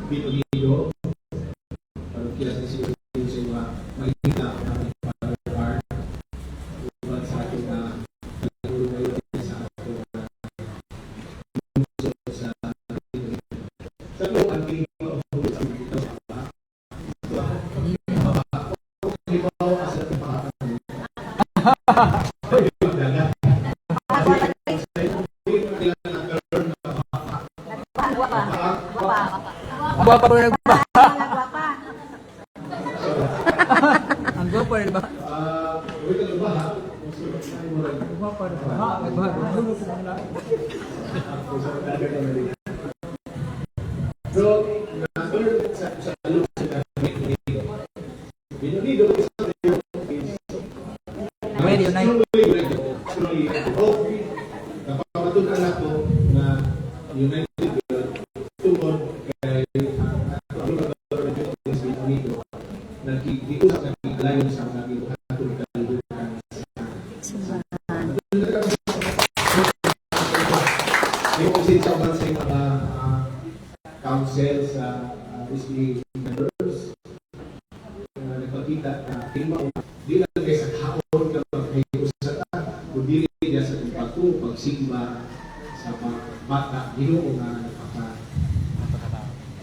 Pinogido, parokya sa Sibuyan sa mga magigita ng Father Art, uban sa ating nagulong ngayon sa ating sa sa loob ang ginagawa sa dito sa baba. Halimbawa sa ating pangatang Guwapa ba nagba? Ang guwapa rin ba? Wait lang ba ha? Guwapa rin ba? Ha? Nagba? So, na-learn sa loob sa Pinogido is truly hope. Napapatunan ako na United tungkol kay nagkikiusap na naglayon sa mga gibuhaton kalibutan yung sa mga council sa SB members nagpakita na di lang kayo sa kaon ka magkayusata kundi niya sa pagsigma sa mga bata Ginoo nga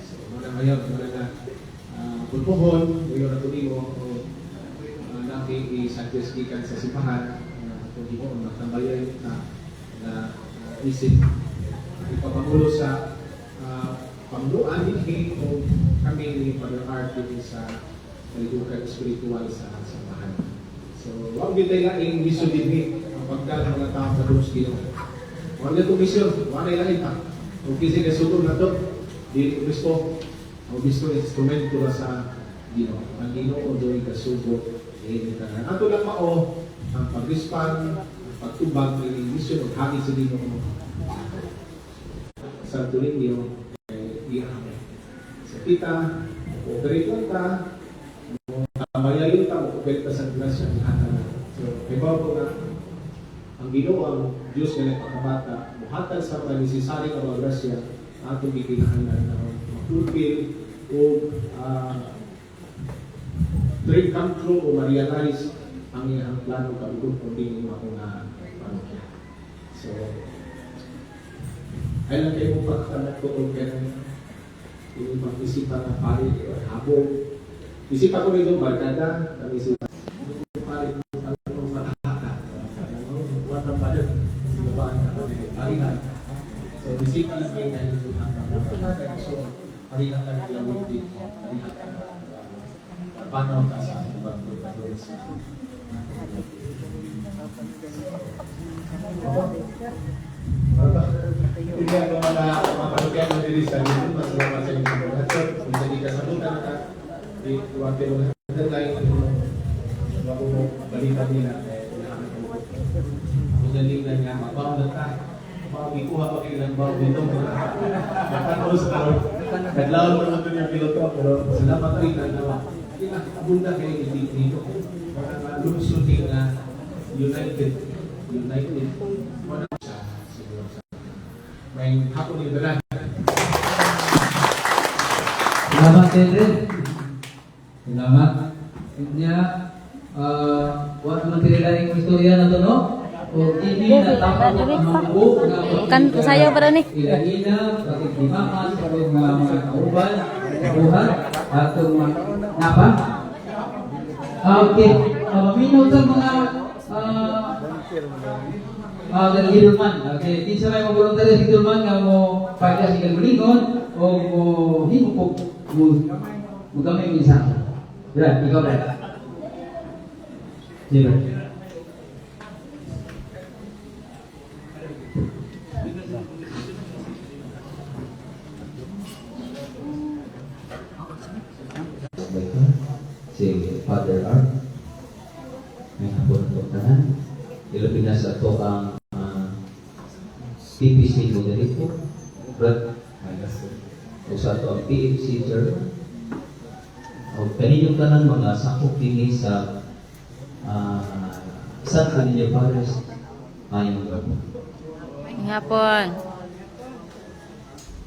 so muna ngayon muna na pulpuhon ngayon na tuloy mo natin i-suggest gikan sa simbahan kung di mo magtambayan na isip ipapamulo sa pangluan din o kami ni Father Art din sa kalidukan spiritual sa simbahan. So, huwag din tayo laing miso din ang pagdala mga tao sa Diyos Ginoo. Huwag na itong misyon, huwag na ilahin pa. Kung kasi nasutong na ito, di gusto, o gusto instrumento na sa Ginoo. Ang Ginoo doon kasubo, ato lang mao, ang pag-respond, ang pagtubag, ang misyon, ang hangin sa Ginoo. Sa tuling niyo, ihang. Sa kita, operate lang ta, mayayon ta, operate ta sa grasya, lahat na. So, iba po na, ang Ginoo ang Diyos na nagpakabata, buhatan sa mga necessary na mga grasya, atong gikinahanglan na ma-fulfill o dream come true o ma-realize ang iyang plano kalugod kung di mo ako na panukya. So, ay lang kayo mong pagkakanat ko kung kaya yung mag-isipan na pari o habong. Isipan ko rin yung barkada, kami isipan. Pari mo alam matahata. Buwan ng bayan, sinabaan ka kami parihan. So, isipan ko yung parihan. So, parihan lang yung lawin din. Parihan ka. Paano ka sa pagkakas? Hindi ako mga na diri sa dito, masalamat sa inyong pagkakasyon. Kung hindi ka sabutan ka, di tuwante mo na tayo bago mo balita nila. Kung nalingan nga, mabaw na tayo. Makikuha pa kayo ng baw dito. Nakatao sa tawag. Naglawan mo naman yung piloto, pero salamat rin na naman. Abunda kayo dito. Parang lumusuting na United. Wala siya siguro sa may hapon yung dalan. Salamat, Tendren. Salamat. Kanya, wala naman tinilaring yung istorya na ito, no? O hindi na tapos ang mga buo. Kan sayo pa ni. Ilahina, pati dimakan, pati mga kauban, buhat, at mga napa. Okay. Maminot sa mga dari Hidulman. Okay. Di sa may volunteer sa Hidulman nga mo pagka sa Galmalingon o mo himupog mo kami minsan. Brad, ikaw Brad. Sige. Si Father Art may hapon ang tanan ilapin na sa ito ang PPC moderator Brad o sa ito ang PFC chairman o kaninyong tanan mga sakop din sa San Antonio Pares ngayong gabi. Ngapon.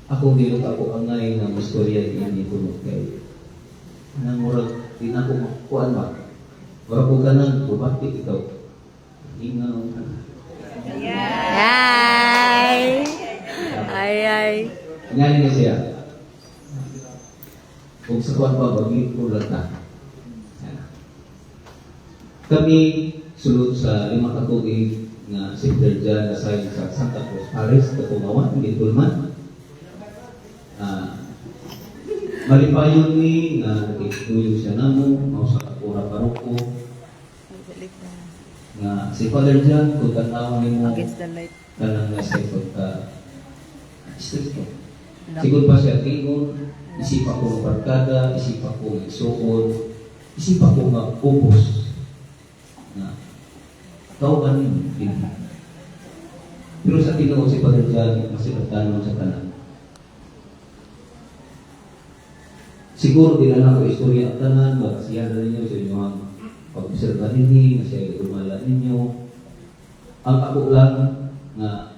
Ako dito ako angay ng istorya ini puno kay nang murag di na ko kuan ba. Wala ko kanang bubati ikaw. Ingaw ka. Ay. Ay. Ngani na siya. Kung sa kuan pa bagi ko lata. Kami sulod sa 5 ka tuig nga center dyan na sa Santa Cruz Paris, Kapungawan, Gitulman. Malipayon ni nga nagtuyog siya namo, mausa ka pura paroko. Nga si Father John, kung tanaw ni mo kanang nasa pagka stricto. Siguro pa siya tingon, isipa ko barkada, isipa ko igsuon, isipa ko nga ubos. Na tao ganin din. Pero sa Ginoo si Father John, masipagtanong sa kanan. Siguro dinala ko istorya at tanan, magkasiyahan na ninyo sa inyong pag-observa ninyo, masaya lumala ninyo. Ang ako lang na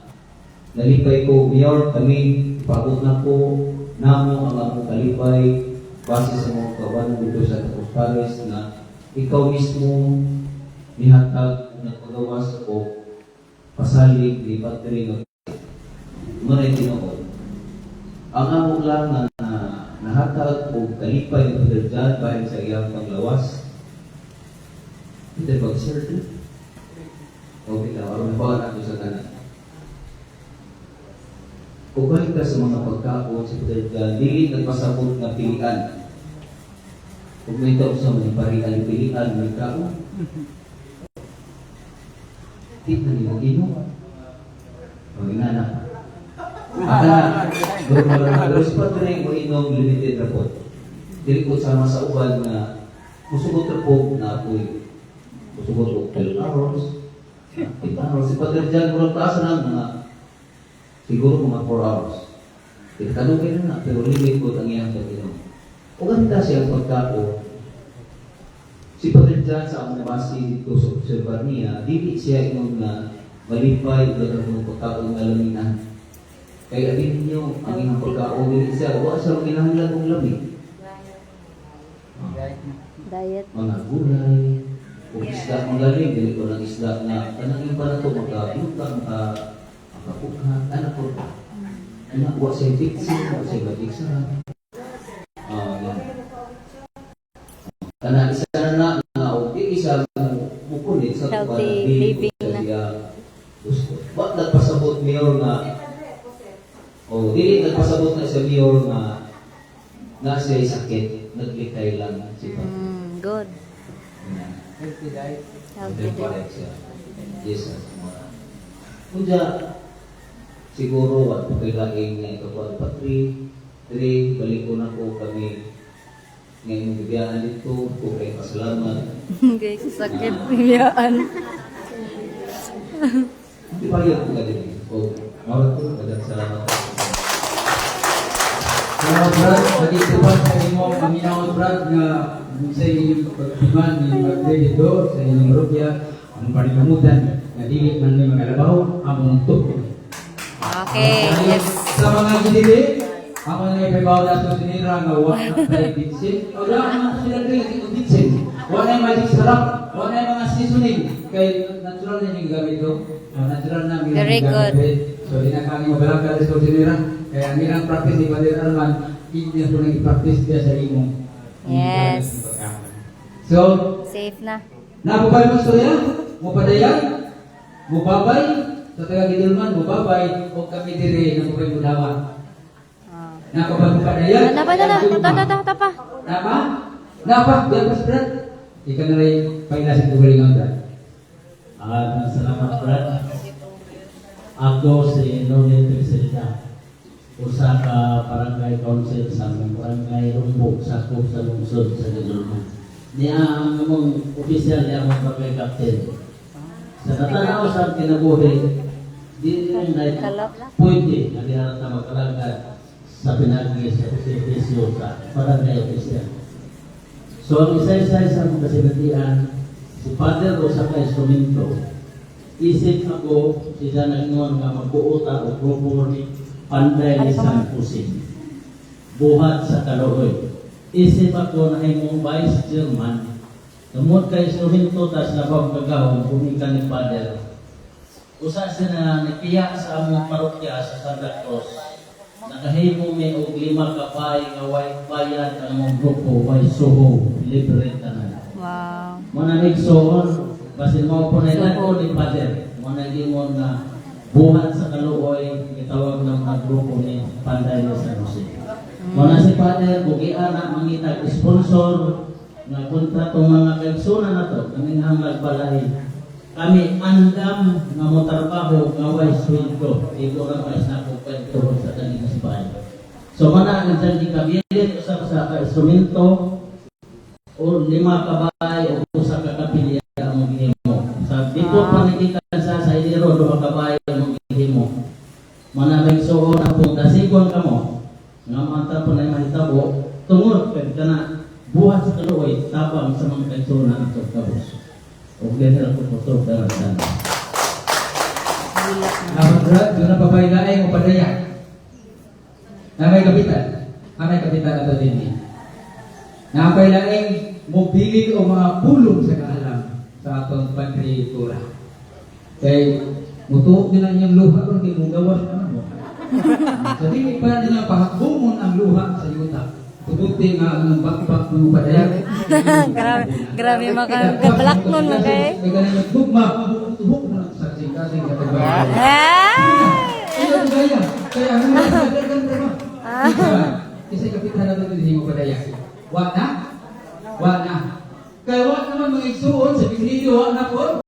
nalipay ko, Mayor, kami, pagod na ko, namo ang akong kalipay, base sa mga kawanan dito sa Tapos Paris na ikaw mismo nihatag na pagawas o pasalig di battery ng maray Ginoo. Ang amo lang na nahatag o kalipay ng Father John bahin sa iyang panglawas. Hindi mag-share ito. Okay na, aron ba nato sa tanan. Kung balik ka sa mga pagkaon sa Father John, di nagpasabot na pilian. Kung may ito sa mga parihan pilian, may kaon. Di na niyo Ginoo. Pag-inana. Pero si Padre mo inom limited report. Dili ko sama sa uban na musugot report na ako'y musugot o 12 hours. 8 hours. Si Padre John, murang taas na mga siguro mga 4 hours. Kanugin na, pero limit ko ang iyang pag-inom. Kung ganda siyang pagkako, si Padre John sa among base dito sa observer niya, dili siya inom na malipay o ng pagkakong alaminan. Kaya din ninyo, ang inyong pagka-uwi siya, huwag siya kinahanglan kong lamig. Diet. Mga gulay, kung isda mong galing, dili ko ng isda na, kanang iba na ito, magkabuta, makapukhan, anak ko. Anak, huwag siya fixin, huwag siya gatiksa. Yan. Kanang isa na okay, isa mukulit sa Healthy living na. Gusto. Ba't nagpasabot mayor na o dili nagpasabot na sa mayor na nasa sakit, naglikay lang si Papa. Good. Healthy diet. Healthy diet. Yes, Kunya, siguro at pagkailaing na ikaw at patri, balik ko na po kami ngayong bibiyahan dito, kung kayo pasalamat. Okay, sakit biyaan. Hindi pa yun ka din. O, mawag ko, salamat. Salamat, Brad. Nandito pa sa inyong paminawan, Brad, na sa inyong pagtiman ng birthday dito, sa inyong rupya, ang panikamutan na dili man may magalabaw, among tukod. Okay, yes. Sa mga gidili, ako na ipabaw na sa sinira nga wala na bitsin. O lang mga sila rin bitsin. Wala yung magic sarap. Wala yung mga seasoning. Kaya natural na yung gamit ko. Natural na yung Very good. So, di na kami mabalang ka sa sinira. Kaya ang ilang practice ni Padre Arman, hindi na po nang i-practice niya sa imong. Yes. So, Safe na. napapay mo istorya? Mupadayan? Mupabay? Sa taga-Gidulman, mupabay? O kami dire na mupay mudawa? Napapay mo padayan? Tapa. Napa? Diyan pas, Brad? Ika na rin pailasin ko galing ang Brad. Salamat, Brad. Ako si Nonel Trinidad. Usa ka barangay council sa barangay Rumbok sa lungsod sa Gidulman. Niya ang among opisyal niya ang barangay captain. Sa katanaw sa kinabuhi, di rin na pwede na diharap na magkalagad sa pinagigis sa servisyo sa barangay opisyal. So ang isa-isa sa mga kasinatian, si Father Rosa ka instrumento. Isip ako, siya na ingon nga magbuota o grupo ni Panday ni San Jose. Buhat sa Kaluoy. Isip ako na imong Vice Chairman. Tumod kay instrumento tas labang kagawang kumika ni Father. Usa siya na nakiya sa among parokya sa Santa Cruz. Nakahimo may og 5 kapay nga white bayan ang among grupo White Soho Libre Tanan. Wow. Muna nagsoon, basin mo po na ilan ni Father. Muna mo na buhat sa Kaluoy, itawag ng mga grupo ni Panday ni San Jose. Muna si Father, bugian na mangitag sponsor nga kontratong mga kaigsunan na to, kaming hanglag balay. Kami andam nga motarbaho nga way sweldo. Ito lang pa isa ko kwento sa kanila sa bahay. So mana ang dyan kabinet, usap sa ka-instrumento, o 5 kabay, o usa ka kapilya ang gihimo. Sa dito panigitan sa iliro, 2 kabay ang gihimo. Mana may suon akong dasigon ka mo, nga mata po na mahitabo, tungod ka na buhat sa Kaluoy, tabang sa mga kaigsunan at kabus. O ganyan ako po ito, darasan. Brad, doon na papailaay mo padaya. Namay kapitan na ito din. Napailaay mo pili o mga pulong sa kaalam sa atong pantritura. Kay mutuok din ang iyong luha kung hindi mong gawas naman mo. Sa dili pa nila pahakbumon ang luha sa yuta. Tubuti nga ang bakbak ng padaya. Grabe maka-black nun mo kay. May ganun yung tugma, tubok na lang sa kasing-kasing katagbayan. Ay! Ito gaya. Kaya ano yung nagdagan naman? Kasi kapitan na ito hindi mo padaya. Wa na? Kaya wa naman mga isuon sa video, wa na po.